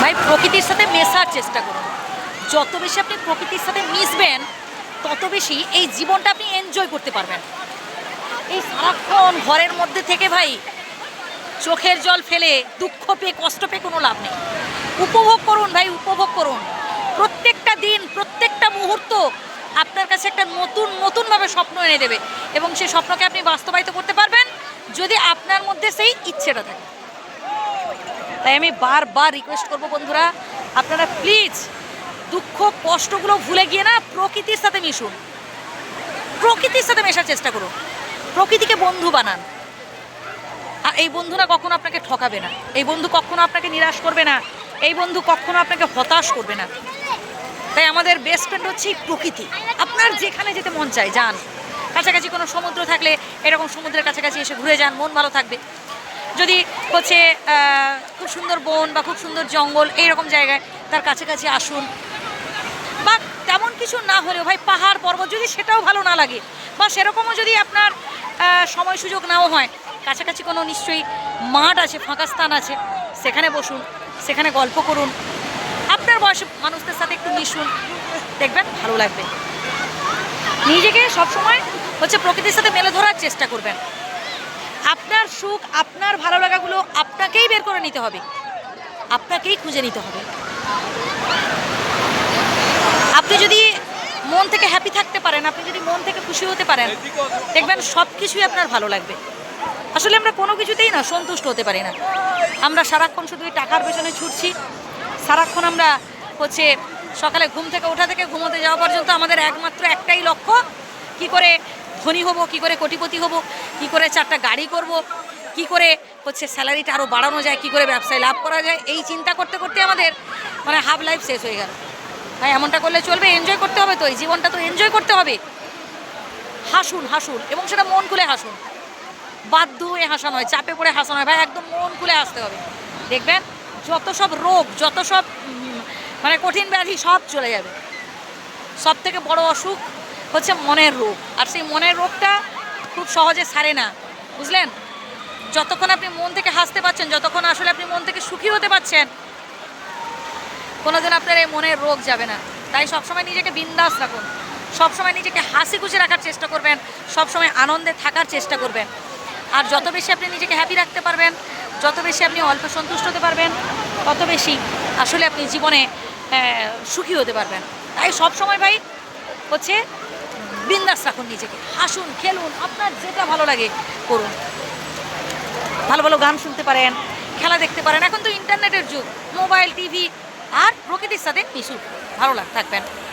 ভাই প্রকৃতির সাথে মেশার চেষ্টা করুন। যত বেশি আপনি প্রকৃতির সাথে মিশবেন তত বেশি এই জীবনটা আপনি এনজয় করতে পারবেন। এই সারাক্ষণ ঘরের মধ্যে থেকে ভাই চোখের জল ফেলে দুঃখ পেয়ে কষ্ট পেয়ে কোনো লাভ নেই। উপভোগ করুন ভাই, উপভোগ করুন। প্রত্যেকটা দিন প্রত্যেকটা মুহূর্ত আপনার কাছে একটা নতুনভাবে স্বপ্ন এনে দেবে এবং সেই স্বপ্নকে আপনি বাস্তবায়িত করতে পারবেন যদি আপনার মধ্যে সেই ইচ্ছেটা থাকে। তাই আমি বারবার রিকোয়েস্ট করব বন্ধুরা, আপনারা প্লিজ দুঃখ কষ্টগুলো ভুলে গিয়ে না প্রকৃতির সাথে মিশুন, প্রকৃতির সাথে মেশার চেষ্টা করুন, প্রকৃতিকে বন্ধু বানান। আর এই বন্ধুরা কখনো আপনাকে ঠকাবে না, এই বন্ধু কখনো আপনাকে নিরাশ করবে না, এই বন্ধু কখনো আপনাকে হতাশ করবে না। তাই আমাদের বেস্ট ফ্রেন্ড হচ্ছে প্রকৃতি। আপনার যেখানে যেতে মন চায় যান, কাছাকাছি কোনো সমুদ্র থাকলে এরকম সমুদ্রের কাছাকাছি এসে ঘুরে যান, মন ভালো থাকবে। যদি হচ্ছে খুব সুন্দর বন বা খুব সুন্দর জঙ্গল এইরকম জায়গায় তার কাছাকাছি আসুন। বা তেমন কিছু না হলেও ভাই পাহাড় পর্বত যদি সেটাও ভালো না লাগে বা সেরকমও যদি আপনার সময় সুযোগ নাও হয়, কাছাকাছি কোনো নিশ্চয়ই মাঠ আছে, ফাঁকা স্থান আছে, সেখানে বসুন, সেখানে গল্প করুন, আপনার বয়সে মানুষদের সাথে একটু মিশুন, দেখবেন ভালো লাগবে। নিজেকে সবসময় হচ্ছে প্রকৃতির সাথে মেলে ধরার চেষ্টা করবেন। আপনার সুখ, আপনার ভালো লাগাগুলো আপনাকেই বের করে নিতে হবে, আপনাকেই খুঁজে নিতে হবে। আপনি যদি মন থেকে হ্যাপি থাকতে পারেন, আপনি যদি মন থেকে খুশি হতে পারেন, দেখবেন সব কিছুই আপনার ভালো লাগবে। আসলে আমরা কোনো কিছুতেই না সন্তুষ্ট হতে পারি না। আমরা সারাক্ষণ শুধু এই টাকার পেছনে ছুটছি, সারাক্ষণ আমরা হচ্ছে সকালে ঘুম থেকে ওঠা থেকে ঘুমোতে যাওয়া পর্যন্ত আমাদের একমাত্র একটাই লক্ষ্য, কি করে ধনী হব, কি করে কোটিপতি হব, কি করে 4টা গাড়ি করব, কি করে হচ্ছে স্যালারিটা আরও বাড়ানো যায়, কি করে ব্যবসায় লাভ করা যায়। এই চিন্তা করতে করতে আমাদের মানে হাফ লাইফ শেষ হয়ে গেল। ভাই এমনটা করলে চলবে? এনজয় করতে হবে তো, এই জীবনটা তো এনজয় করতে হবে। হাসুন হাসুন এবং সেটা মন খুলে হাসুন, বাধ্য হয়ে হাসা নয়, চাপে পড়ে হাসা নয় ভাই, একদম মন খুলে হাসতে হবে। দেখবেন যত সব রোগ, যত সব মানে কঠিন ব্যাধি সব চলে যাবে। সব থেকে বড় অসুখ হচ্ছে মনের রোগ, আর সেই মনের রোগটা খুব সহজে সারে না, বুঝলেন? যতক্ষণ আপনি মন থেকে হাসতে পারছেন, যতক্ষণ আসলে আপনি মন থেকে সুখী হতে পারছেন, কোনোদিন আপনার এই মনের রোগ যাবে না। তাই সবসময় নিজেকে বিন্দাস রাখুন, সবসময় নিজেকে হাসি খুশি রাখার চেষ্টা করবেন, সবসময় আনন্দে থাকার চেষ্টা করবেন। আর যত বেশি আপনি নিজেকে হ্যাপি রাখতে পারবেন, যত বেশি আপনি অল্প সন্তুষ্ট হতে পারবেন, তত বেশি আসলে আপনি জীবনে সুখী হতে পারবেন। তাই সবসময় ভাই হচ্ছে বিন্দাস রাখুন নিজেকে, হাসুন, খেলুন, আপনার যেটা ভালো লাগে করুন। ভালো ভালো গান শুনতে পারেন, খেলা দেখতে পারেন। এখন তো ইন্টারনেটের যুগ, মোবাইল, টিভি আর প্রকৃতির সাথে মিশুন, ভালো থাকবেন।